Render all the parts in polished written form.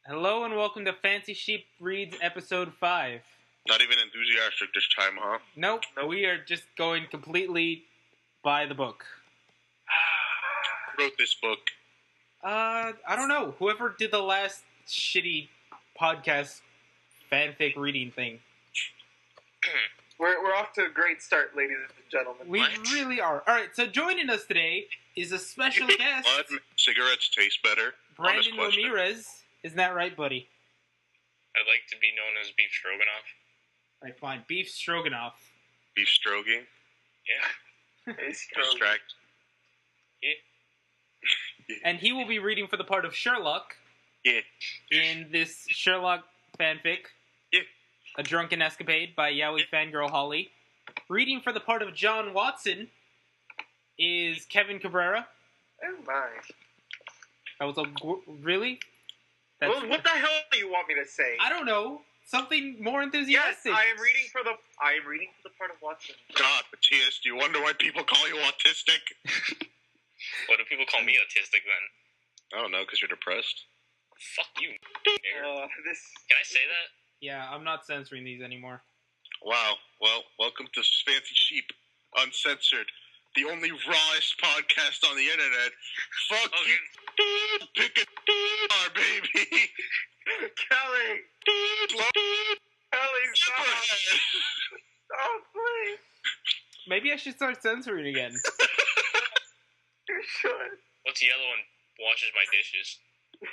Hello and welcome to Feisty Sheep Reads Episode 5. Not even enthusiastic this time, huh? Nope, we are just going completely by the book. Who wrote this book? I don't know. Whoever did the last shitty podcast fanfic reading thing. We're off to a great start, ladies and gentlemen. We really are. Alright, so joining us today is a special guest. What? Cigarettes taste better? Brandon Ramirez. Isn't that right, buddy? I'd like to be known as Beef Stroganoff. Alright, fine. Beef Stroganoff. Beef stroking? Yeah. Abstract? Yeah. And he will be reading for the part of Shelock. Yeah. In this Shelock fanfic. Yeah. A Drunken Escapade by Yaoi Fangirl Holly. Reading for the part of John Watson is Kevin Cabrera. Oh my. That was really? Well, what the hell do you want me to say? I don't know. Something more Yes, enthusiastic. I am reading for the part of Watson. God, Matthias, do you wonder why people call you autistic? What do people call me autistic then? I don't know, because you're depressed. Fuck you. This. Can I say that? Yeah, I'm not censoring these anymore. Wow. Well, welcome to Feisty Sheep, Uncensored, the only rawest podcast on the internet. Fuck you. Pick a star, baby. Kelly. Kelly, stop. Oh, please. Maybe I should start censoring again. You should. What's yellow and washes my dishes?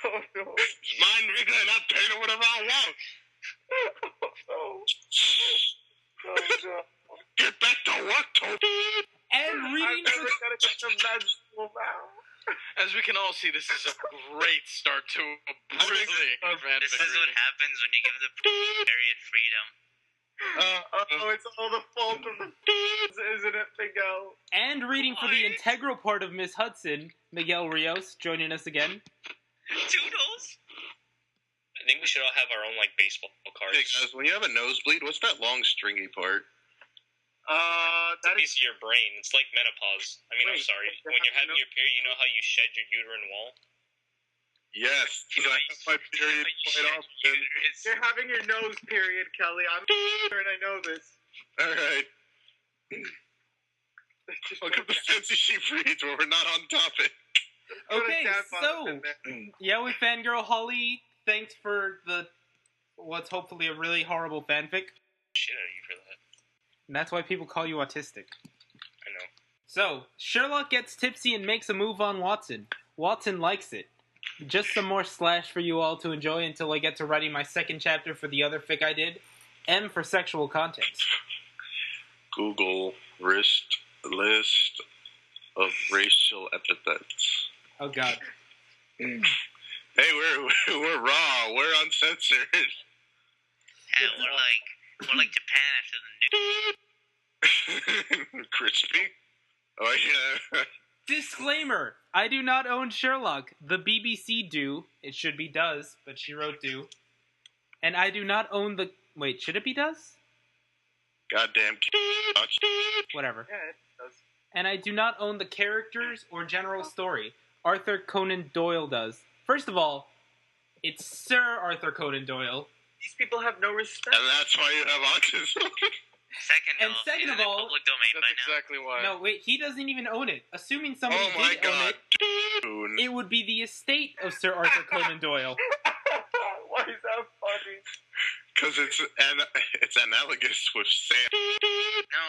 Oh no. Mine, nigga, and I'll paint it whatever I want. Oh no. Oh no. Get back to work, Toby. And reading I'm for never gonna get the vegetable now. As we can all see, this is a great start to a brilliant This is what happens when you give the period freedom. It's all the fault of the isn't it, Miguel? and reading for the integral part of Miss Hudson, Miguel Rios, joining us again. Toodles! I think we should all have our own, baseball cards. Hey, guys, when you have a nosebleed, what's that long, stringy part? It's a piece of your brain. It's like menopause. I mean, I'm Wait, sorry. what the When you're hell? having your period, you know how you shed your uterine wall? Yes, because I have my period quite often. You're having your nose period, Kelly. I'm and I know this. Alright. Welcome to Feisty Sheep Reads, where we're not on topic. Okay, so Yaoi Fangirl Holly, thanks for what's hopefully a really horrible fanfic. Shit out of you for that. And that's why people call you autistic. I know. So, Shelock gets tipsy and makes a move on Watson. Watson likes it. Just some more slash for you all to enjoy until I get to writing my second chapter for the other fic I did. M for sexual content. Google list of racial epithets. Oh god. Hey, we're raw. We're uncensored. Yeah, we're like Japan after the nuke. Crispy. Oh yeah. Disclaimer! I do not own Shelock. The BBC do. It should be does, but she wrote do. And I do not own the... Wait, should it be does? Goddamn. Whatever. Yeah, it does. And I do not own the characters or general story. Arthur Conan Doyle does. First of all, it's Sir Arthur Conan Doyle. These people have no respect. And that's why you have autism. Second And second it's of all- in public domain That's by now. exactly why. No, wait, he doesn't even own it. Assuming somebody Oh my did own god. it, Dude. it would be the estate of Sir Arthur Conan Doyle. Why is that funny? Because it's analogous with Sam. No,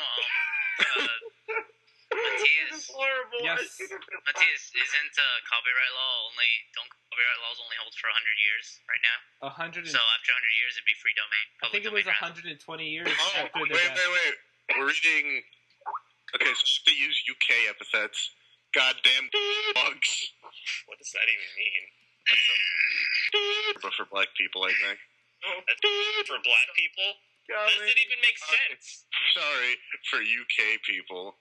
This is Matthias. horrible. Yes. Matthias, isn't copyright law copyright laws only hold for 100 years right now? 100 So after 100 years, it'd be free domain. I think it Public was domain, 120 years Oh, after wait, their death. wait. We're reading... Okay, so to use UK epithets. Goddamn bugs. What does that even mean? But for black people, I think. That's for black people? Kelly, Does it even make sense? Sorry, for UK people.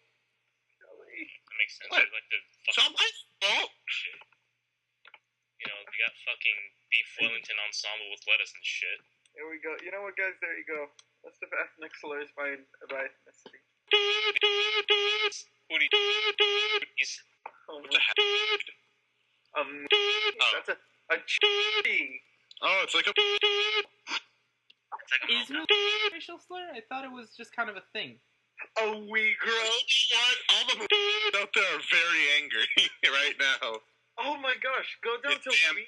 Kelly. That makes sense. What? I'd like to It's not my fault. shit. You know, they got fucking beef Wellington ensemble with lettuce and shit. There we go. You know what, guys? There you go. List of ethnic slurs by ethnicity. Booty. Oh, What's a hat? that's a tree. Oh, it's like a... It's like a Is mobile. it a racial slur? I thought it was just kind of a thing. A wee girl. What? All the out there are very angry right now. Oh my gosh, go down to Damn. wee.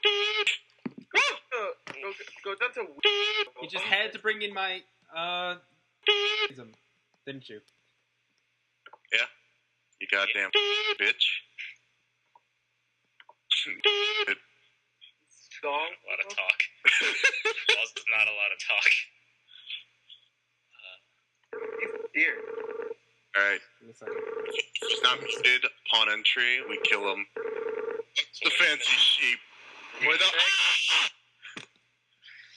Go down to wee. You just had to bring in my, didn't you? You goddamn bitch. Song. A lot of talk. Laws is not a lot of talk. Dear. Alright. Give me a second. If he's not muted upon entry, we kill him. The fancy sheep. With a...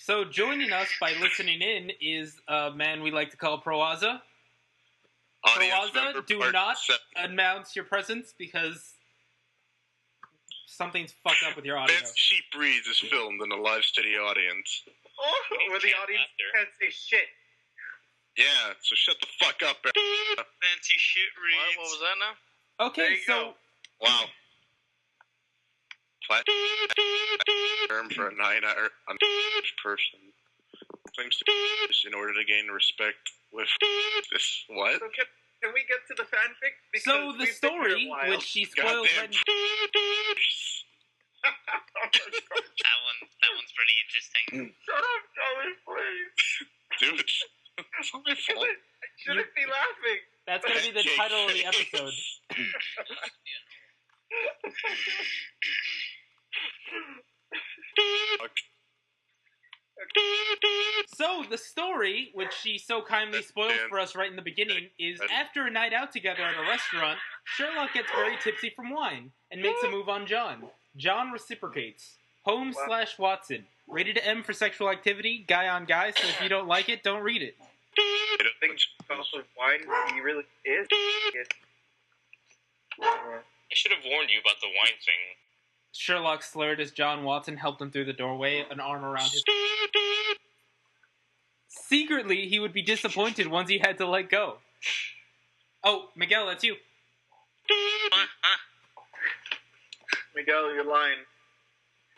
So joining us by listening in is a man we like to call Proaza. Audience Proaza, member do part not 7. announce your presence because something's fucked up with your audio. Fancy Sheep Reads is filmed in a live studio audience. Oh, where the audience can't say shit. Yeah, so shut the fuck up. Fancy shit reads. What was that now? There Okay, you so go. Wow. Term for a 9-hour person claims to be in order to gain respect with this. What? So can we get to the fanfic? Because so the we've been here story, a while. which she spoils Goddamn. right That one's pretty interesting. Shut up, Charlie, please. Dude, it's not my fault. I shouldn't be laughing. That's gonna be the title of the episode. So the story, which she so kindly spoils for us right in the beginning, is after a night out together at a restaurant, Shelock gets very tipsy from wine and makes a move on John. John reciprocates. Holmes/Watson. Rated M for sexual activity, guy on guy, so if you don't like it, don't read it. Think about the wine he really is. I should have warned you about the wine thing. Shelock slurred as John Watson helped him through the doorway, an arm around his... Secretly, he would be disappointed once he had to let go. Oh, Miguel, that's you. Miguel, you're lying.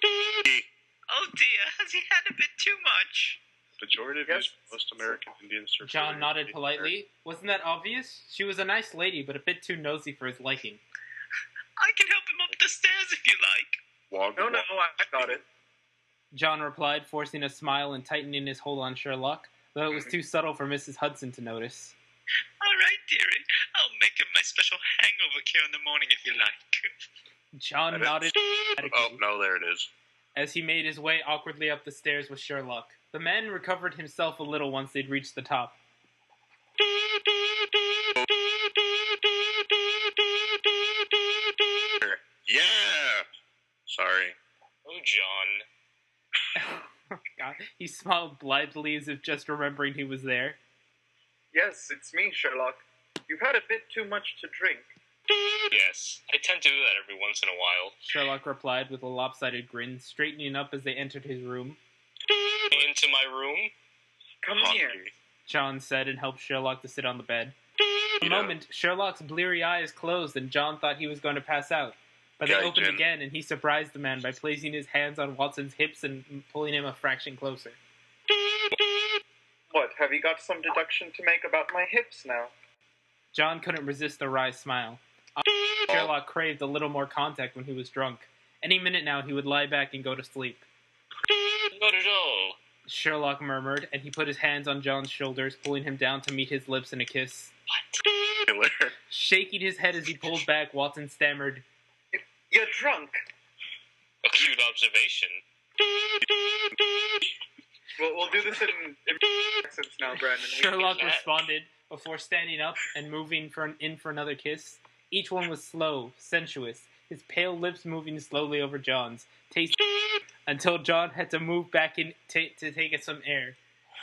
Oh dear, has he had a bit too much? Majority of Yes. most American Indians are... John nodded politely. Wasn't that obvious? She was a nice lady, but a bit too nosy for his liking. I can help him up the stairs if you like. No, I got it. John replied, forcing a smile and tightening his hold on Shelock, though it was too subtle for Mrs. Hudson to notice. Alright, dearie. I'll make him my special hangover cure in the morning if you like. John nodded Oh, emphatically no, there it is. as he made his way awkwardly up the stairs with Shelock. The man recovered himself a little once they'd reached the top. Yeah! Sorry. Oh, John. Oh, God. He smiled blithely as if just remembering he was there. Yes, it's me, Sherlock. You've had a bit too much to drink. Yes, I tend to do that every once in a while. Sherlock replied with a lopsided grin, straightening up as they entered his room. Into my room. Come here. Hungry. John said and helped Sherlock to sit on the bed. For a Yeah. moment, Sherlock's bleary eyes closed and John thought he was going to pass out. But they Okay, opened Jen. again and he surprised the man by placing his hands on Watson's hips and pulling him a fraction closer. What, have you got some deduction to make about my hips now? John couldn't resist a wry smile. Sherlock craved a little more contact when he was drunk. Any minute now he would lie back and go to sleep. Not at all. Sherlock murmured, and he put his hands on John's shoulders, pulling him down to meet his lips in a kiss. Killer. Shaking his head as he pulled back, Watson stammered, You're drunk. Acute observation. We'll do this in accents now, Brandon. Sherlock that. responded before standing up and moving in for another kiss. Each one was slow, sensuous, his pale lips moving slowly over John's, tasting until John had to move back in to take some air.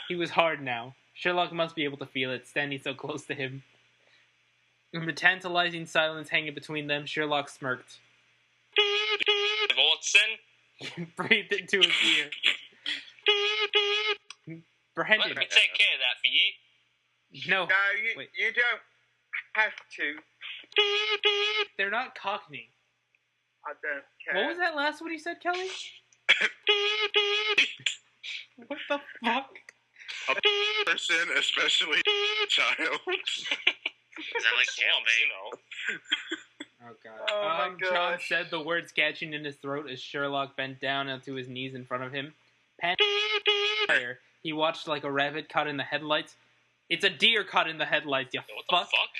He was hard now. Sherlock must be able to feel it, standing so close to him. In the tantalizing silence hanging between them, Sherlock smirked. Watson? He breathed into his ear. Brandon, Let me take care of that for you. no, No, wait. you don't have to. They're not Cockney. I don't care. What was that last one you said, Kelly? the fuck? A person, especially a child. Is that like Scams, you know. Oh god. Oh my John gosh. said, the words catching in his throat as Shelock bent down onto his knees in front of him. Fire. He watched like a rabbit caught in the headlights. It's a deer caught in the headlights, you Yo, what fuck. the fuck?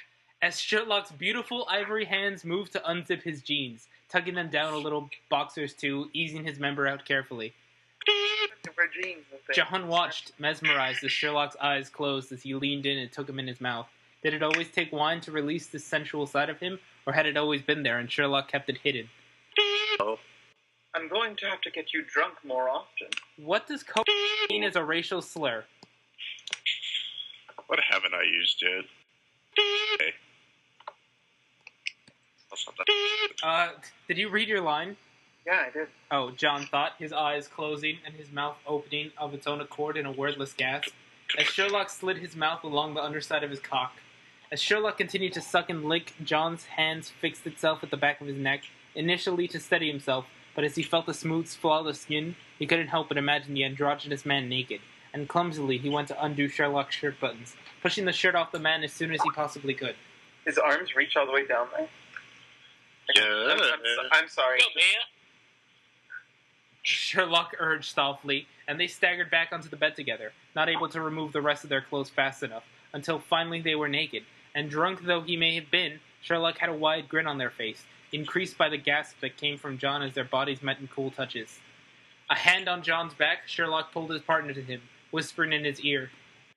As Shelock's beautiful ivory hands moved to unzip his jeans, tugging them down a little boxers too, easing his member out carefully. Wear jeans and things. John watched, mesmerized, as Sherlock's eyes closed as he leaned in and took him in his mouth. Did it always take wine to release this sensual side of him, or had it always been there and Sherlock kept it hidden? I'm going to have to get you drunk more often. What does cocaine mean as a racial slur? What haven't I used, dude? Okay. That's not that. Did you read your line? Yeah, I did. Oh, John thought, his eyes closing and his mouth opening of its own accord in a wordless gasp, as Sherlock slid his mouth along the underside of his cock. As Sherlock continued to suck and lick, John's hands fixed itself at the back of his neck, initially to steady himself, but as he felt the smooth, flawless skin, he couldn't help but imagine the androgynous man naked, and clumsily he went to undo Sherlock's shirt buttons, pushing the shirt off the man as soon as he possibly could. His arms reach all the way down there. Yeah. I'm sorry. Go, man. Sherlock urged softly, and they staggered back onto the bed together, not able to remove the rest of their clothes fast enough, until finally they were naked, and drunk though he may have been, Sherlock had a wide grin on their face, increased by the gasp that came from John as their bodies met in cool touches. A hand on John's back, Sherlock pulled his partner to him, whispering in his ear.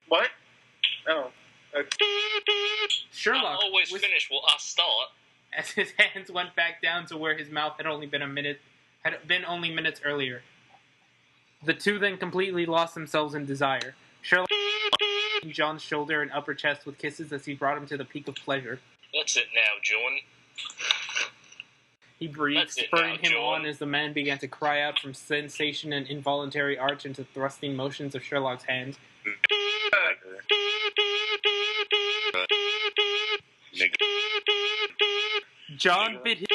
What? Oh. Sherlock I'll always whis- finish while I start. as his hands went back down to where his mouth had only been minutes earlier. The two then completely lost themselves in desire. Sherlock John's shoulder and upper chest with kisses as he brought him to the peak of pleasure. That's it now, John. He breathed, That's it spurring now, him John. on as the man began to cry out from sensation and involuntary arch into thrusting motions of Sherlock's hands. Nigga. John bit his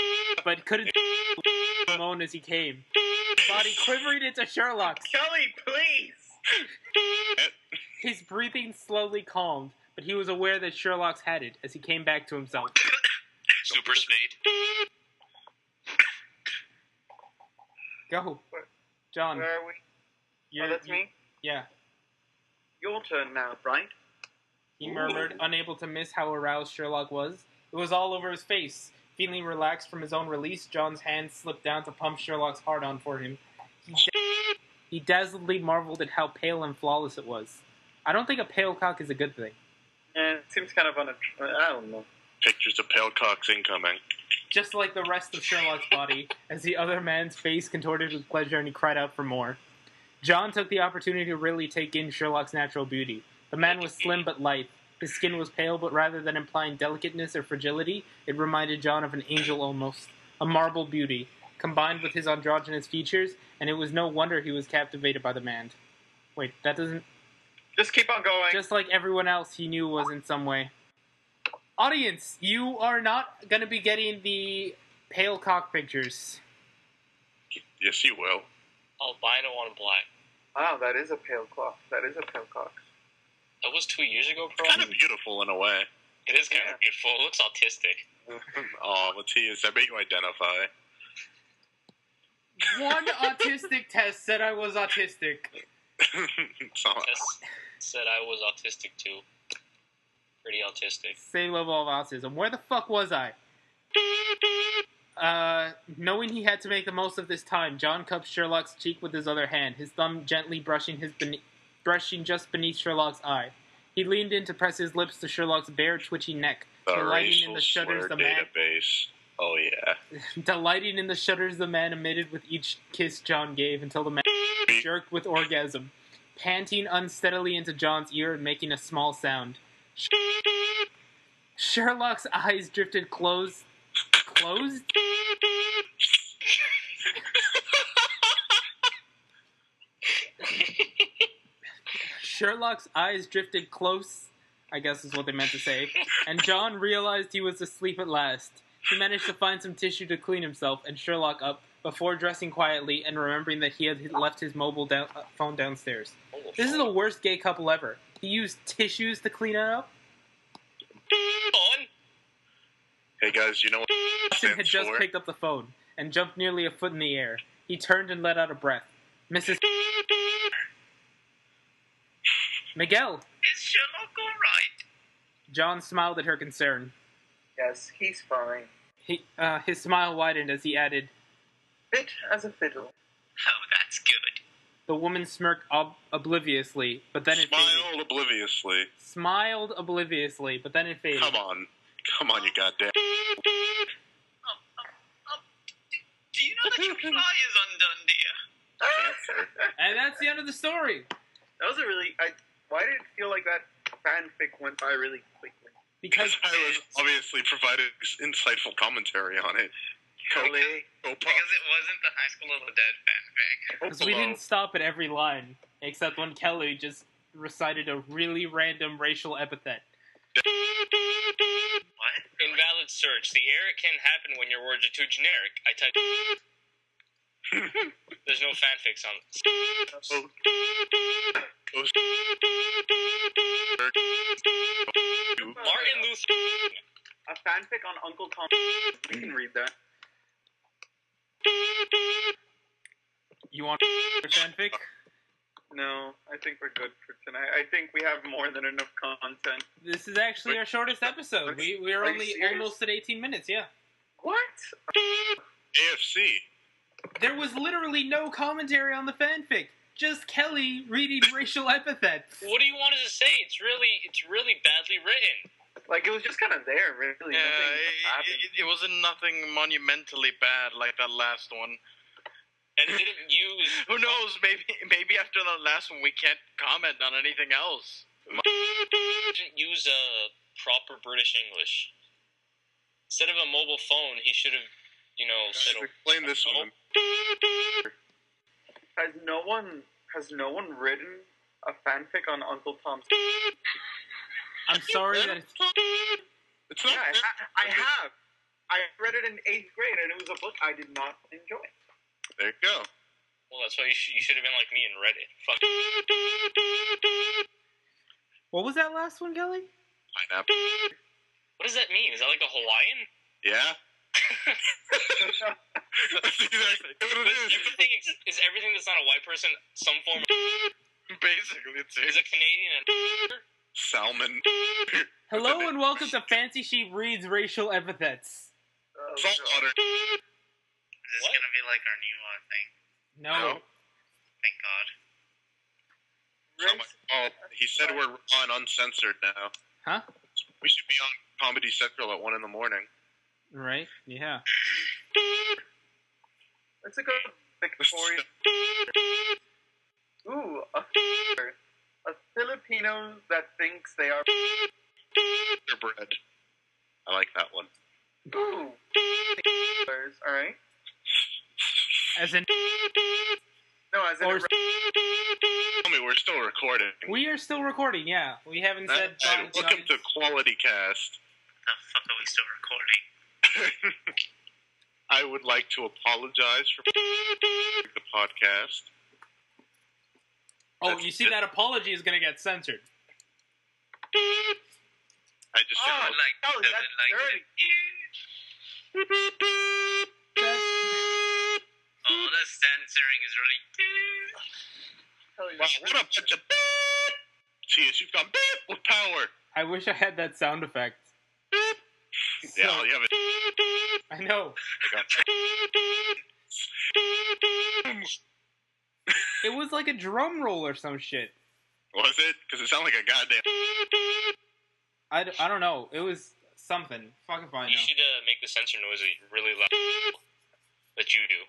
but couldn't moan as he came. His body quivering into Sherlock's. Kelly, please! His breathing slowly calmed, but he was aware that Sherlock's had it as he came back to himself. Super speed. Go. John. Where are we? You're, That's me? Yeah. Your turn now, Bright. He murmured, unable to miss how aroused Sherlock was. It was all over his face. Feeling relaxed from his own release, John's hand slipped down to pump Sherlock's heart on for him. He dazzledly marveled at how pale and flawless it was. I don't think a pale cock is a good thing. It seems kind of I don't know. Pictures of pale cocks incoming. Just like the rest of Sherlock's body, as the other man's face contorted with pleasure and he cried out for more. John took the opportunity to really take in Sherlock's natural beauty. The man was slim but lithe. His skin was pale, but rather than implying delicateness or fragility, it reminded John of an angel almost. A marble beauty, combined with his androgynous features, and it was no wonder he was captivated by the man. Wait, that doesn't... Just keep on going. Just like everyone else he knew was in some way. Audience, you are not going to be getting the pale cock pictures. Yes, you will. Albino on black. Wow, that is a pale cock. That is a pale cock. That was 2 years ago, bro. Kind of beautiful in a way. It is kind of beautiful. It looks autistic. Oh, Matthias, I bet you identify. One autistic test said I was autistic. So, Tess said I was autistic too. Pretty autistic. Same level of autism. Where the fuck was I? Knowing he had to make the most of this time, John cupped Sherlock's cheek with his other hand, his thumb gently brushing just beneath Sherlock's eye. He leaned in to press his lips to Sherlock's bare, twitchy neck, the delighting in racial the shudders slur the man database. Oh, yeah. delighting in the shudders the man emitted with each kiss John gave until the man jerked with orgasm, panting unsteadily into John's ear and making a small sound. Sherlock's eyes drifted closed? Sherlock's eyes drifted close, I guess is what they meant to say, and John realized he was asleep at last. He managed to find some tissue to clean himself and Sherlock up, before dressing quietly and remembering that he had left his mobile phone downstairs. This is the worst gay couple ever. He used tissues to clean it up. Hey guys, you know what? Watson had just picked up the phone and jumped nearly a foot in the air. He turned and let out a breath. Mrs. Miguel. Is Shelock alright? John smiled at her concern. Yes, he's fine. His smile widened as he added, Fit as a fiddle. Oh, that's good. The woman smirked obliviously, but then it faded. Smiled obliviously, but then it faded. Come on, you goddamn. Do you know that your fly is undone, dear? And that's the end of the story. That was a really... why did it feel like that fanfic went by really quickly? Because I was obviously provided insightful commentary on it. Kelly. Because it wasn't the High School of the Dead fanfic. Because we didn't stop at every line, except when Kelly just recited a really random racial epithet. What? Invalid search. The error can happen when your words are too generic. I typed. There's no fanfics on. Martin Luther. A fanfic on Uncle Tom. We can read that. You want a fanfic? No, I think we're good for tonight. I think we have more than enough content. This is actually our shortest episode. We're Are you only serious? almost at 18 minutes, yeah. What? AFC. There was literally no commentary on the fanfic. Just Kelly reading racial epithets. What do you want us to say? It's really badly written. Like, it was just kind of there, really. Yeah, Nothing happened. it wasn't nothing monumentally bad like that last one. And it didn't use. Who knows? Maybe after the last one we can't comment on anything else. Didn't use proper British English. Instead of a mobile phone, he should have, said. Explain this one. Has no one written a fanfic on Uncle Tom's? I'm sorry that It's not. Yeah, I have. I read it in 8th grade, and it was a book I did not enjoy. There you go. Well, that's why you should have been like me and read it. Fuck. What was that last one, Kelly? Pineapple. What does that mean? Is that like a Hawaiian? Yeah. That's exactly what it is. Everything is everything that's not a white person some form of. Basically, it's Is a Canadian and. Salmon. Hello and welcome to Fancy Sheep Reads Racial Epithets. Saltwater. Is this What? gonna be like our new thing? No. Thank God. Oh, he said we're on Uncensored now. Huh? We should be on Comedy Central at 1 a.m. Right? Yeah. Let's go Victoria. Ooh, a Filipino that thinks they are. Bread. I like that one. Ooh. All right. As in, No, as in. Or- Tell me, we're still recording. we are still recording, yeah. We haven't said And welcome to Quality Cast. The fuck are we still recording? I would like to apologize for the podcast. Oh, you see, that apology is going to get censored. I just said, Oh, like, Oh, the, that's like, oh, the censoring is really. wow, what a bunch of Cheers, you've got with power. I wish I had that sound effect. Yeah, you have it. I know. It was like a drum roll or some shit. Was it? Because it sounded like a goddamn. I don't know. It was something. Fuck if I know. You should make the censor noise really loud. That you do.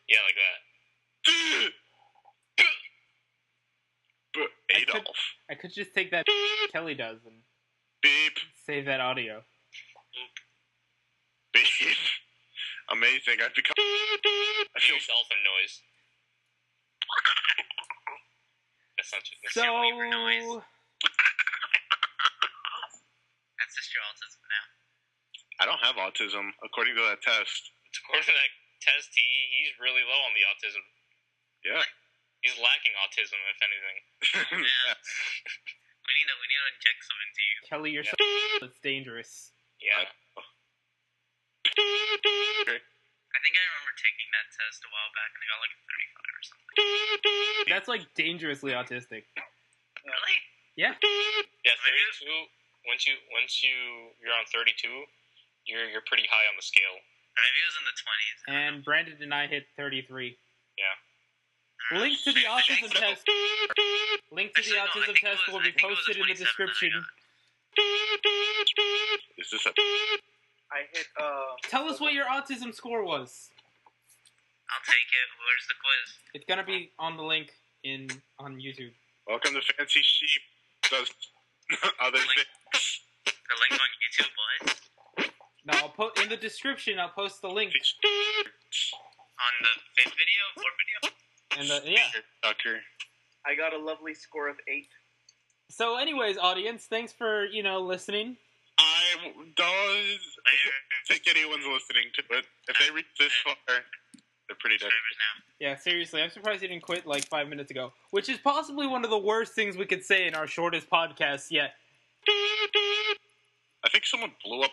Yeah, like that. Adolf. I could just take that Kelly does and Beep. save that audio. Beep. Amazing. I've become. I feel Use dolphin noise. That's not just. So, That's just your autism now. I don't have autism, according to that test. According to that test, he's really low on the autism. Yeah. He's lacking autism, if anything. Oh, man. We need to inject some into you. Kelly, you're so it's dangerous. Yeah. I think I remember taking that test a while back, and I got like a 35 or something. That's like dangerously autistic. Really? Yeah. Yeah, 32. Once you're on 32, you're pretty high on the scale. Or maybe it was in the 20s. And Brandon and I hit 33. Yeah. Link to the autism test. Link to the autism test will be posted in the description. Is this a... I hit, Tell us what your autism score was. I'll take it. Where's the quiz? It's gonna be on the link on YouTube. Welcome to Fancy Sheep. Does other things. The link on YouTube, boys. No, I'll put in the description. I'll post the link. On the fifth video? Fourth video? And yeah. Tucker. I got a lovely score of 8. So, anyways, audience, thanks for listening. I don't think anyone's listening to it. If they reach this far, they're pretty dead. Yeah, seriously, I'm surprised you didn't quit like 5 minutes ago. Which is possibly one of the worst things we could say in our shortest podcast yet. I think someone blew up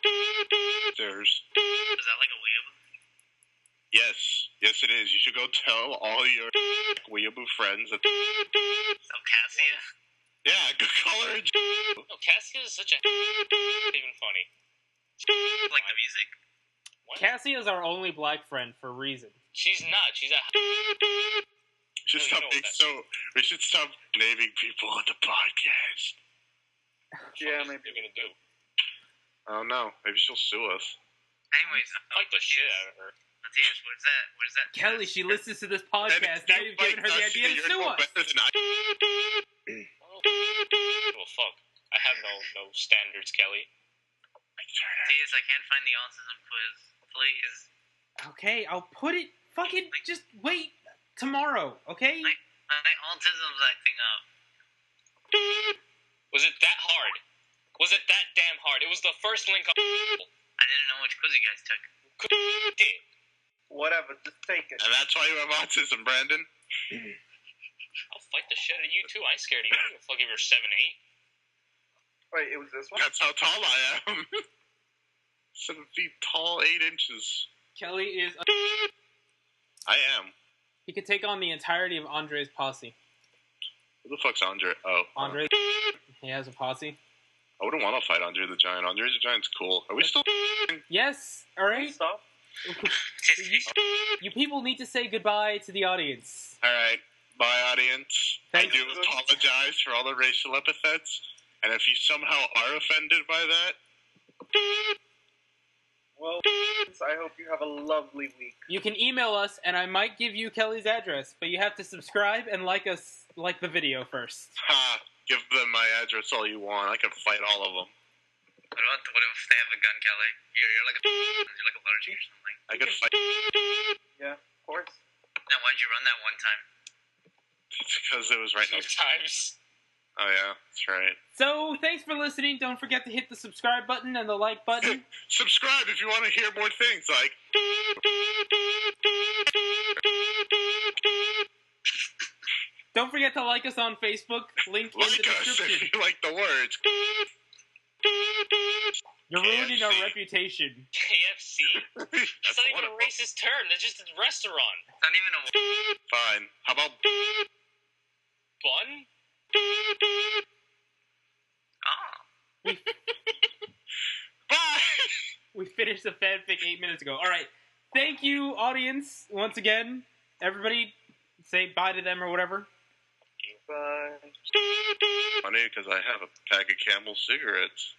stairs. Is that like a weeaboo? Yes, it is. You should go tell all your weeaboo friends that. Oh, Cassia? Yeah, go call her. No, Cassia is such a even funny. Like the music? What? Cassie is our only black friend for a reason. She's not. She's a. We should stop naming people on the podcast. Yeah, What are maybe. you gonna do? I don't know. Maybe she'll sue us. Anyways, Fight the shit out of her. Matthias, where's that? Kelly, she listens to this podcast. Now you've given her the idea to sue us. Well, fuck. I have no standards, Kelly. Matthias, I can't find the autism quiz. Please. Okay, I'll put it. Fucking just wait tomorrow, okay? My autism's acting up. Was it that hard? Was it that damn hard? It was the first link on. I didn't know which quiz you guys took. Did. Whatever, just take it. And that's why you have autism, Brandon. I'll fight the shit out of you too. I ain't scared of you. I don't give a fuck if you're 7'8". Wait, it was this one? That's how tall I am. 7 feet tall, 8 inches. Kelly is. I am. He could take on the entirety of Andre's posse. Who the fuck's Andre? Oh. Andre, he has a posse. I wouldn't want to fight Andre the Giant. Andre the Giant's cool. Are we still? Yes, alright. Stop. You people need to say goodbye to the audience. Alright. Bye, audience. Thank I do apologize for all the racial epithets. And if you somehow are offended by that, Well, I hope you have a lovely week. You can email us, and I might give you Kelly's address, but you have to subscribe and like the video first. ha, give them my address all you want. I can fight all of them. What if they have a gun, Kelly? You're like allergic or something. I could fight. Yeah, of course. Now, why'd you run that one time? It's because it was right 2 next. times. Oh yeah, that's right. So, thanks for listening. Don't forget to hit the subscribe button and the like button. Subscribe if you want to hear more things like. Don't forget to like us on Facebook. Link in the Like us description. if you like the words. You're ruining our KFC. reputation. KFC? That's That's not even a wonderful. racist term. That's just a restaurant. It's not even a. Fine. How about Bun? Oh. bye? We finished the fanfic 8 minutes ago. Alright. Thank you, audience, once again. Everybody, say bye to them or whatever. Bye. Funny because I have a pack of Camel cigarettes.